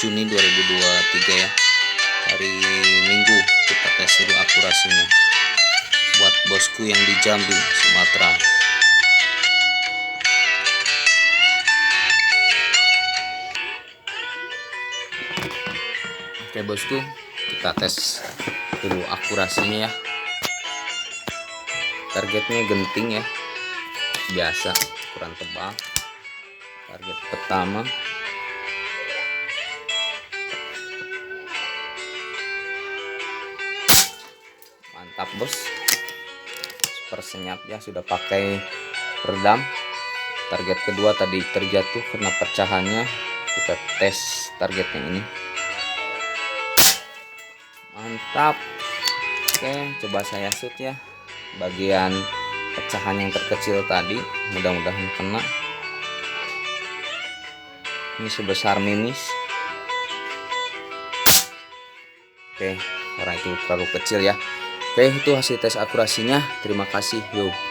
Juni 2023 ya. Hari Minggu kita tes dulu akurasinya buat bosku yang di Jambi, Sumatera. Oke bosku, kita tes dulu akurasinya ya. Targetnya genting ya, biasa ukuran tebal. Target pertama mantap bos, super senyap ya, sudah pakai peredam. Target kedua tadi terjatuh karena pecahannya, kita tes targetnya ini. Mantap. Oke, coba saya shoot ya bagian pecahan yang terkecil tadi, mudah-mudahan kena. Ini sebesar mimis. Oke, karena itu terlalu kecil ya. Oke, itu hasil tes akurasinya. Terima kasih. Yuk.